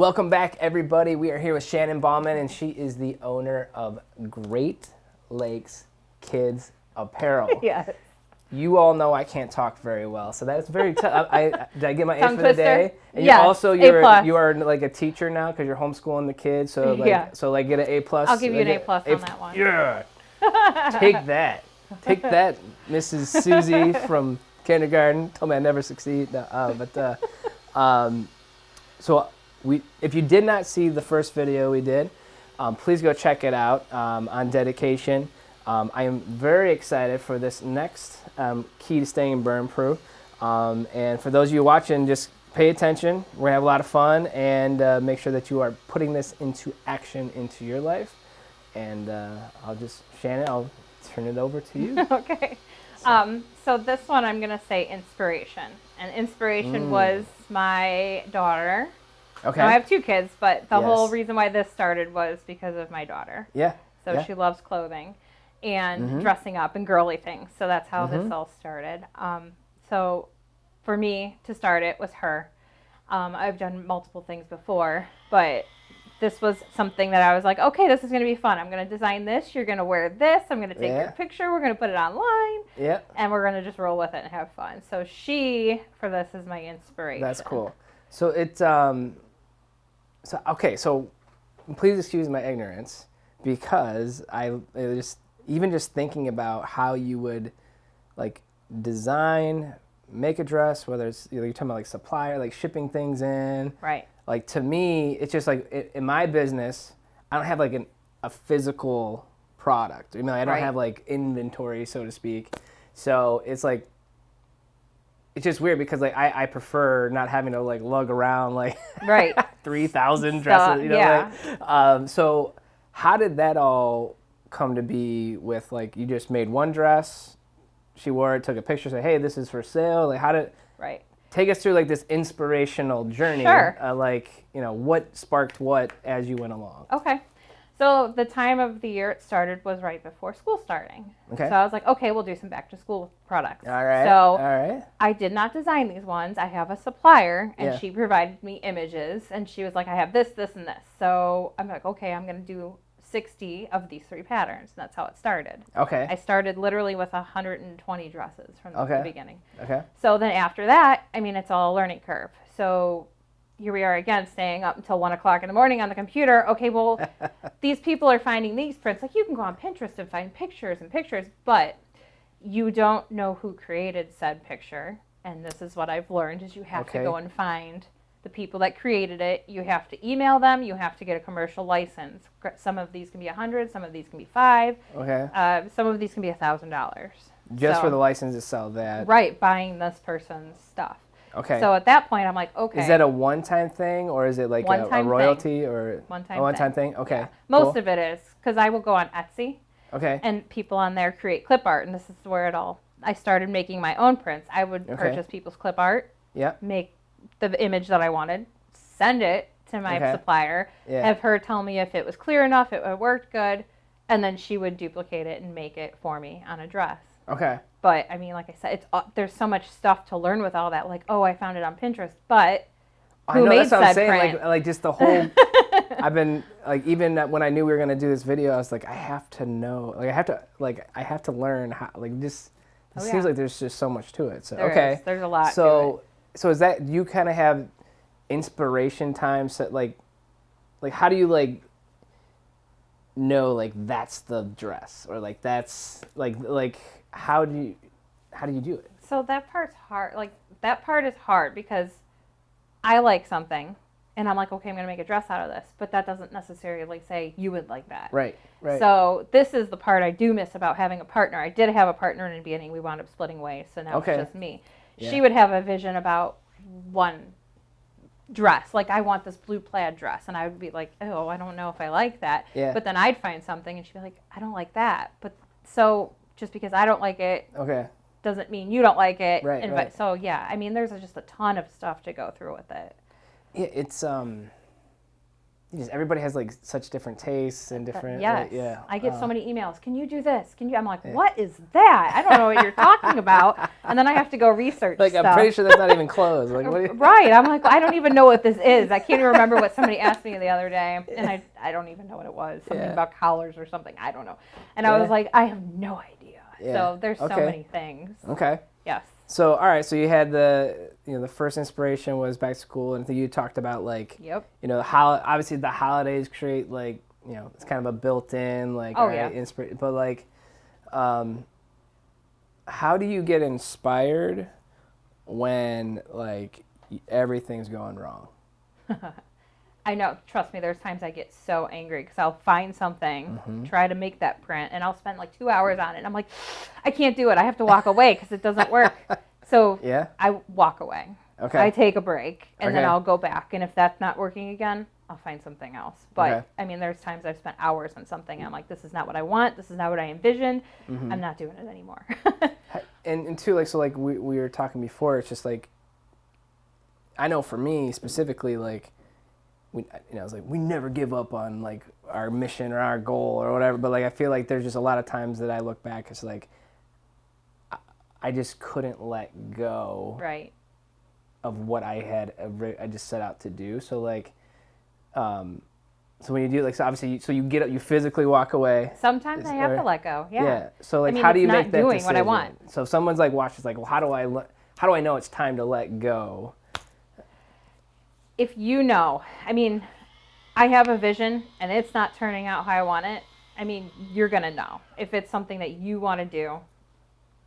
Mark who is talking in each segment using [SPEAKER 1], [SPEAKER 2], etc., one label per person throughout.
[SPEAKER 1] Welcome back, everybody. We are here with Shannon Baughman, and she is the owner of Great Lakes Kids Apparel.
[SPEAKER 2] Yes.
[SPEAKER 1] You all know I can't talk very well, so that's very tough. Did I get my
[SPEAKER 2] Tongue
[SPEAKER 1] A for the
[SPEAKER 2] twister?
[SPEAKER 1] day? And
[SPEAKER 2] Yes, A+.
[SPEAKER 1] you are like a teacher now because you're homeschooling the kids. So get an A+.
[SPEAKER 2] I'll give you an A+ on that one.
[SPEAKER 1] Yeah. Take that, Mrs. Susie from kindergarten. Told me I'd never succeed. If you did not see the first video we did, please go check it out on dedication. I am very excited for this next key to staying burn proof. And for those of you watching, just pay attention. We're gonna have a lot of fun, and make sure that you are putting this into action into your life. And Shannon, I'll turn it over to you.
[SPEAKER 2] Okay. So this one I'm gonna say inspiration, and inspiration was my daughter.
[SPEAKER 1] Okay.
[SPEAKER 2] Now, I have 2 kids, but the whole reason why this started was because of my daughter.
[SPEAKER 1] Yeah.
[SPEAKER 2] So she loves clothing and dressing up and girly things. So that's how this all started. So for me to start it was her. I've done multiple things before, but this was something that I was like, okay, this is going to be fun. I'm going to design this. You're going to wear this. I'm going to take your picture. We're going to put it online. Yeah. And we're going to just roll with it and have fun. So she, for this, is my inspiration.
[SPEAKER 1] That's cool. So it's So please excuse my ignorance, because I just thinking about how you would like design, make a dress, whether it's you're talking about like supplier, like shipping things in.
[SPEAKER 2] Right.
[SPEAKER 1] Like to me, it's just like in my business, I don't have like a physical product. I don't have like inventory, so to speak. So it's like, it's just weird because like I prefer not having to like lug around like 3,000 dresses, so how did that all come to be with like you just made one dress, she wore it, took a picture, said, hey, this is for sale, like how did take us through like this inspirational journey?
[SPEAKER 2] Sure.
[SPEAKER 1] What sparked what as you went along?
[SPEAKER 2] Okay. So the time of the year it started was right before school starting.
[SPEAKER 1] Okay.
[SPEAKER 2] So I was like, okay, we'll do some back to school products.
[SPEAKER 1] All right.
[SPEAKER 2] So I did not design these ones. I have a supplier, and she provided me images, and she was like, I have this, this, and this. So I'm like, okay, I'm going to do 60 of these 3 patterns. And that's how it started.
[SPEAKER 1] Okay.
[SPEAKER 2] I started literally with 120 dresses from the beginning.
[SPEAKER 1] Okay.
[SPEAKER 2] So then after that, it's all a learning curve. So here we are again, staying up until 1 o'clock in the morning on the computer. Okay, well, these people are finding these prints. Like, you can go on Pinterest and find pictures and pictures, but you don't know who created said picture. And this is what I've learned, is you have to go and find the people that created it. You have to email them. You have to get a commercial license. Some of these can be $100. Some of these can be $5.
[SPEAKER 1] Okay.
[SPEAKER 2] Some of these can be $1,000.
[SPEAKER 1] Just for the license to sell that.
[SPEAKER 2] Right, buying this person's stuff.
[SPEAKER 1] Okay.
[SPEAKER 2] So at that point, I'm like, okay.
[SPEAKER 1] Is that a one-time thing, or is it like a royalty or one-time thing? Okay.
[SPEAKER 2] Yeah. Most of it is, because I will go on Etsy.
[SPEAKER 1] Okay.
[SPEAKER 2] And people on there create clip art, and this is where I started making my own prints. I would purchase people's clip art. Yeah. Make the image that I wanted, send it to my supplier, have her tell me if it was clear enough, it worked good, and then she would duplicate it and make it for me on a dress. Okay. But like I said, there's so much stuff to learn with all that. Like, oh, I found it on Pinterest, but who made said print? I know, that's what I'm saying. Like just the whole. I've been like, even when I knew we were gonna do this video, I was like, I have to know. Like, I have to learn how. Like, this. It seems like there's just so much to it. So there's a lot. So is that you kind of have inspiration times? So, like how do you know that's the dress, or that's how do you do it? So that part's hard. That part is hard because I like something and I'm like, okay, I'm going to make a dress out of this, but that doesn't necessarily say you would like that. Right. So this is the part I do miss about having a partner. I did have a partner in the beginning. We wound up splitting ways, so now it's just me. Yeah. She would have a vision about one dress. Like, I want this blue plaid dress, and I would be like, oh, I don't know if I like that. Yeah. But then I'd find something and she'd be like, I don't like that. But so just because I don't like it doesn't mean you don't like it. Right. So there's just a ton of stuff to go through with it. Yeah,
[SPEAKER 1] everybody has like such different tastes and different.
[SPEAKER 2] Yes.
[SPEAKER 1] Yeah.
[SPEAKER 2] I get so many emails. Can you do this? Can you? I'm like, what is that? I don't know what you're talking about. And then I have to go research
[SPEAKER 1] like,
[SPEAKER 2] stuff.
[SPEAKER 1] I'm pretty sure that's not even closed. Like, what
[SPEAKER 2] right. I'm like, I don't even know what this is. I can't even remember what somebody asked me the other day. And I don't even know what it was. Something about collars or something. I don't know. And I was like, I have no idea. So there's so many things.
[SPEAKER 1] Okay.
[SPEAKER 2] Yes.
[SPEAKER 1] So, all right. So you had the first inspiration was back to school, and I think you talked about like, obviously the holidays create like, it's kind of a built-in like, but like, how do you get inspired when like everything's going wrong?
[SPEAKER 2] I know. Trust me. There's times I get so angry because I'll find something, try to make that print, and I'll spend like 2 hours on it. And I'm like, I can't do it. I have to walk away because it doesn't work. So I walk away.
[SPEAKER 1] Okay.
[SPEAKER 2] I take a break, and then I'll go back. And if that's not working again, I'll find something else. But I mean, there's times I've spent hours on something. And I'm like, this is not what I want. This is not what I envisioned. I'm not doing it anymore.
[SPEAKER 1] and too, like, so like we were talking before. It's just like, I know for me specifically, like, I was like, we never give up on like our mission or our goal or whatever. But like, I feel like there's just a lot of times that I look back, it's like, I just couldn't let go of what I just set out to do. So like, so when you do like, so obviously, so you get up, you physically walk away.
[SPEAKER 2] Sometimes I have to let go. Yeah.
[SPEAKER 1] So like, how do you make that decision? Doing what I want. So if someone's like watching, like, well, how do I know it's time to let go?
[SPEAKER 2] If I mean, I have a vision and it's not turning out how I want it, I mean, you're going to know. If it's something that you want to do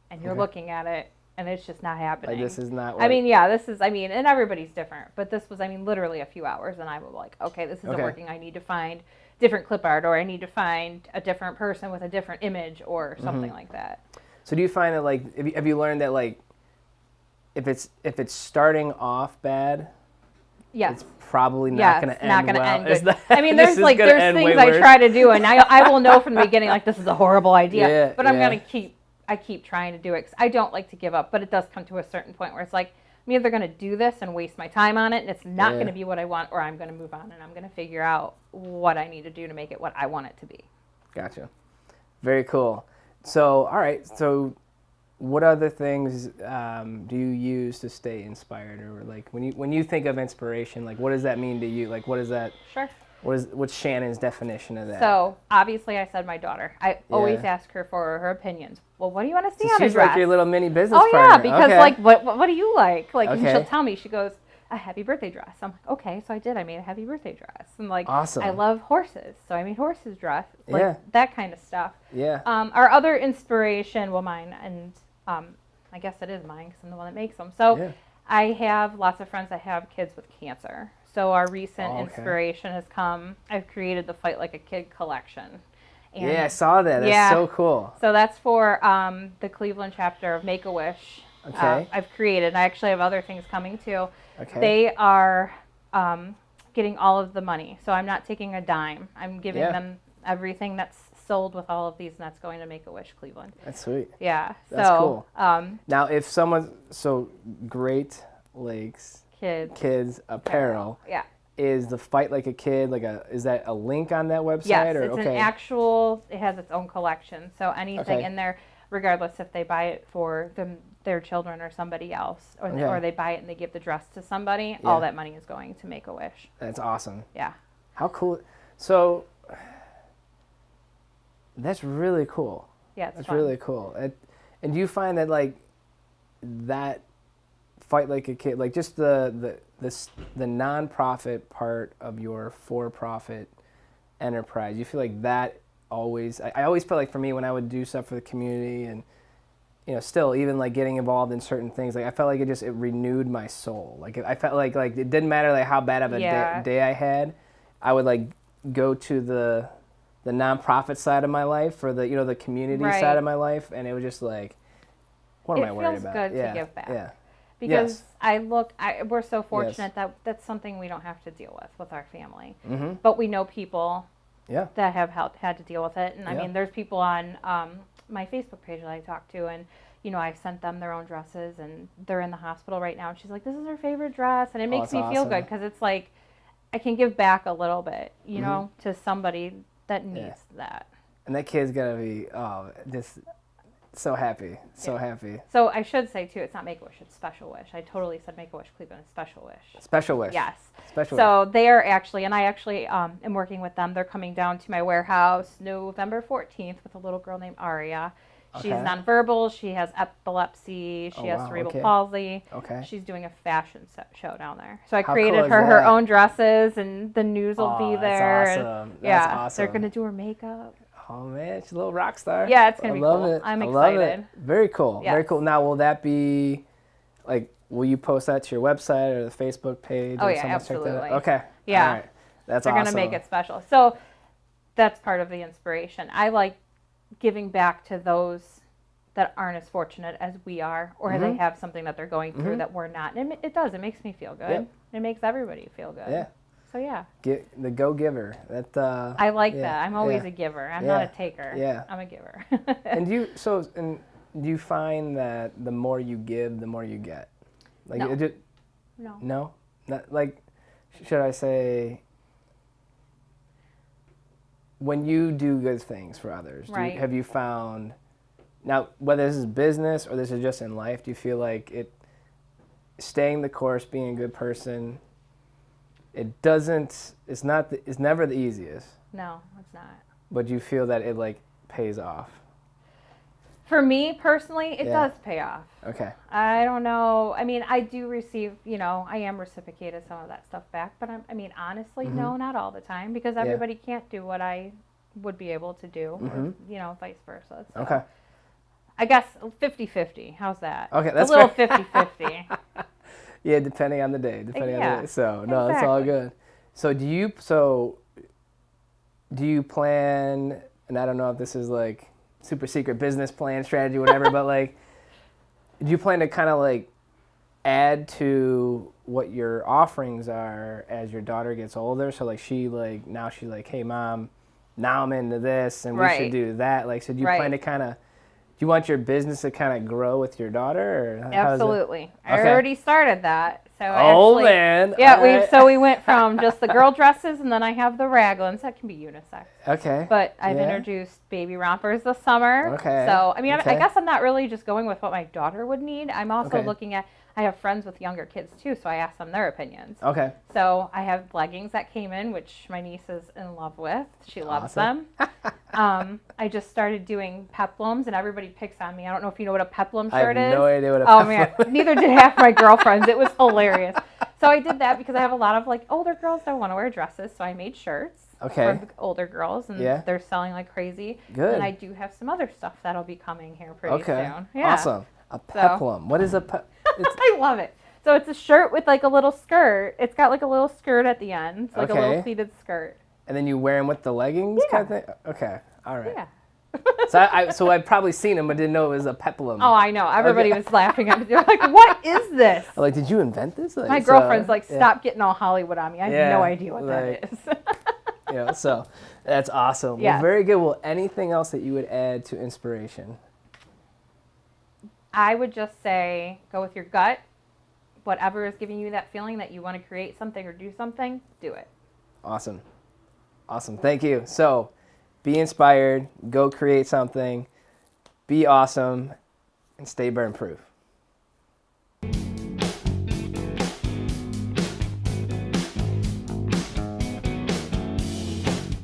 [SPEAKER 2] and you're looking at it and it's just not happening.
[SPEAKER 1] Like, this is not
[SPEAKER 2] and everybody's different, but this was, literally a few hours, and I was like, okay, this isn't working. I need to find different clip art, or I need to find a different person with a different image or something like that.
[SPEAKER 1] So do you find that, like, have you learned that, like, if it's starting off bad, it's probably not going to end well.
[SPEAKER 2] Good. I mean, there's things I try to do, and I will know from the beginning, like, this is a horrible idea, but I'm going to keep trying to do it, because I don't like to give up, but it does come to a certain point where it's like, I'm either going to do this and waste my time on it, and it's not going to be what I want, or I'm going to move on, and I'm going to figure out what I need to do to make it what I want it to be. Gotcha.
[SPEAKER 1] Very cool. So, all right, so what other things do you use to stay inspired? Or like when you think of inspiration, like, what does that mean to you? Like, what is that?
[SPEAKER 2] Sure.
[SPEAKER 1] What's Shannon's definition of that?
[SPEAKER 2] So obviously, I said my daughter. I always ask her for her opinions. Well, what do you want to see on a dress?
[SPEAKER 1] She's like your little mini business partner.
[SPEAKER 2] Oh yeah, because like what do you like? Like, and she'll tell me. She goes, a happy birthday dress. I'm like, okay, so I did. I made a happy birthday dress. And like,
[SPEAKER 1] awesome.
[SPEAKER 2] I love horses, so I made horses dress. Like that kind of stuff.
[SPEAKER 1] Yeah.
[SPEAKER 2] Our other inspiration, well, mine, and I guess it is mine because I'm the one that makes them. So I have lots of friends that have kids with cancer. So our recent inspiration has come. I've created the Fight Like a Kid collection. And
[SPEAKER 1] I saw that. That's so cool.
[SPEAKER 2] So that's for the Cleveland chapter of Make-A-Wish.
[SPEAKER 1] Okay.
[SPEAKER 2] I've created. And I actually have other things coming too.
[SPEAKER 1] Okay.
[SPEAKER 2] They are getting all of the money. So I'm not taking a dime. I'm giving them everything that's sold with all of these, and that's going to Make-A-Wish Cleveland.
[SPEAKER 1] That's sweet.
[SPEAKER 2] Yeah.
[SPEAKER 1] That's cool. Now, if someone, Great Lakes Kids Apparel.
[SPEAKER 2] Yeah.
[SPEAKER 1] Is the Fight Like a Kid is that a link on that website?
[SPEAKER 2] Yes, it's an actual. It has its own collection. So anything in there, regardless if they buy it for their children or somebody else, or they buy it and they give the dress to somebody, all that money is going to Make-A-Wish.
[SPEAKER 1] That's awesome.
[SPEAKER 2] Yeah.
[SPEAKER 1] How cool! So that's really cool.
[SPEAKER 2] Yeah, it's
[SPEAKER 1] that's
[SPEAKER 2] fun.
[SPEAKER 1] really cool. And do you find that like that Fight Like a Kid, like just the nonprofit part of your for-profit enterprise, you feel like that always, I always felt like for me when I would do stuff for the community and, still even like getting involved in certain things, like I felt like it renewed my soul. Like I felt like it didn't matter like how bad of a day I had, I would like go to the nonprofit side of my life or the community side of my life, and it was just like, what am I worried about?
[SPEAKER 2] It feels good to give back.
[SPEAKER 1] Yeah.
[SPEAKER 2] Because we're so fortunate that that's something we don't have to deal with our family. Mm-hmm. But we know people that have had to deal with it. And I mean, there's people on my Facebook page that I talk to, and, I sent them their own dresses, and they're in the hospital right now. And she's like, this is her favorite dress. And it makes me feel good because it's like, I can give back a little bit, you know, to somebody that needs that.
[SPEAKER 1] And that kid's gonna be just so happy, so happy.
[SPEAKER 2] So I should say too, it's not Make-A-Wish, it's Special Wish. I totally said Make-A-Wish Cleveland, it's Special Wish.
[SPEAKER 1] Special Wish.
[SPEAKER 2] Yes.
[SPEAKER 1] Special
[SPEAKER 2] so
[SPEAKER 1] Wish.
[SPEAKER 2] They are actually, and I actually am working with them. They're coming down to my warehouse November 14th with a little girl named Aria. She's nonverbal. She has epilepsy. She has cerebral palsy.
[SPEAKER 1] Okay.
[SPEAKER 2] She's doing a fashion show down there. So I created her own dresses, and the news will be there.
[SPEAKER 1] That's awesome. That's awesome.
[SPEAKER 2] They're gonna do her makeup.
[SPEAKER 1] Oh man, she's a little rock star.
[SPEAKER 2] Yeah, it's gonna be cool.
[SPEAKER 1] It.
[SPEAKER 2] I'm excited.
[SPEAKER 1] Love it. Very cool. Yes. Very cool. Now, will that be like? Will you post that to your website or the Facebook page?
[SPEAKER 2] Oh yeah, absolutely.
[SPEAKER 1] Okay.
[SPEAKER 2] Yeah.
[SPEAKER 1] All right. That's
[SPEAKER 2] They're
[SPEAKER 1] awesome.
[SPEAKER 2] They're gonna make it special. So that's part of the inspiration. I like giving back to those that aren't as fortunate as we are, or they have something that they're going through that we're not. And it does. It makes me feel good. Yep. It makes everybody feel good.
[SPEAKER 1] Yeah.
[SPEAKER 2] So yeah.
[SPEAKER 1] Get the go-giver. That.
[SPEAKER 2] I like that. I'm always a giver. I'm not a taker.
[SPEAKER 1] Yeah.
[SPEAKER 2] I'm a giver.
[SPEAKER 1] And do you find that the more you give, the more you get? Like
[SPEAKER 2] no.
[SPEAKER 1] No. No. Not like. Should I say? When you do good things for others, have you found? Now, whether this is business or this is just in life, do you feel like staying the course, being a good person, it's never the easiest.
[SPEAKER 2] No, it's not.
[SPEAKER 1] But you feel that it like pays off?
[SPEAKER 2] For me personally, it does pay off.
[SPEAKER 1] Okay.
[SPEAKER 2] I don't know. I mean, I do receive, I am reciprocated some of that stuff back, but honestly, no, not all the time, because everybody can't do what I would be able to do, or, vice versa. So. Okay. I guess 50-50. How's that?
[SPEAKER 1] Okay, that's
[SPEAKER 2] a little 50-50.
[SPEAKER 1] Yeah, depending on the day. On the day. So no, it's all good. So do you plan? And I don't know if this is like super secret business plan, strategy, whatever, but like, do you plan to kind of like add to what your offerings are as your daughter gets older? So like now she's like, hey mom, now I'm into this, and we should do that. Like, so do you plan to kind of? Do you want your business to kind of grow with your daughter? Or
[SPEAKER 2] absolutely. I already started that. So
[SPEAKER 1] man.
[SPEAKER 2] Yeah, we went from just the girl dresses, and then I have the raglans. That can be unisex.
[SPEAKER 1] Okay.
[SPEAKER 2] But I've introduced baby rompers this summer. Okay. So, I guess I'm not really just going with what my daughter would need. I'm also looking at, I have friends with younger kids too, so I ask them their opinions. Okay. So I have leggings that came in, which my niece is in love with. She loves them. I just started doing peplums, and everybody picks on me. I don't know if you know what a peplum shirt is.
[SPEAKER 1] I have no idea what a peplum is.
[SPEAKER 2] Oh man, neither did half my girlfriends. It was hilarious. So I did that because I have a lot of like older girls that want to wear dresses, so I made shirts for the older girls, and they're selling like crazy.
[SPEAKER 1] Good.
[SPEAKER 2] And I do have some other stuff that'll be coming here pretty soon. Yeah.
[SPEAKER 1] Awesome. A peplum. What is a peplum?
[SPEAKER 2] I love it. So it's a shirt with like a little skirt. It's got like a little skirt at the end, like a little pleated skirt.
[SPEAKER 1] And then you wear them with the leggings kind of thing? Okay. All right. Yeah. So I've probably seen them, but didn't know it was a peplum.
[SPEAKER 2] Oh, I know. Everybody was laughing at me. They're like, what is this?
[SPEAKER 1] I'm like, did you invent this? Like,
[SPEAKER 2] my girlfriend's like, stop getting all Hollywood on me. I have no idea what that is.
[SPEAKER 1] So that's awesome. Well, very good. Well, anything else that you would add to inspiration?
[SPEAKER 2] I would just say, go with your gut. Whatever is giving you that feeling that you want to create something or do something, do it.
[SPEAKER 1] Awesome. Awesome. Thank you. So be inspired, go create something, be awesome, and stay burn proof.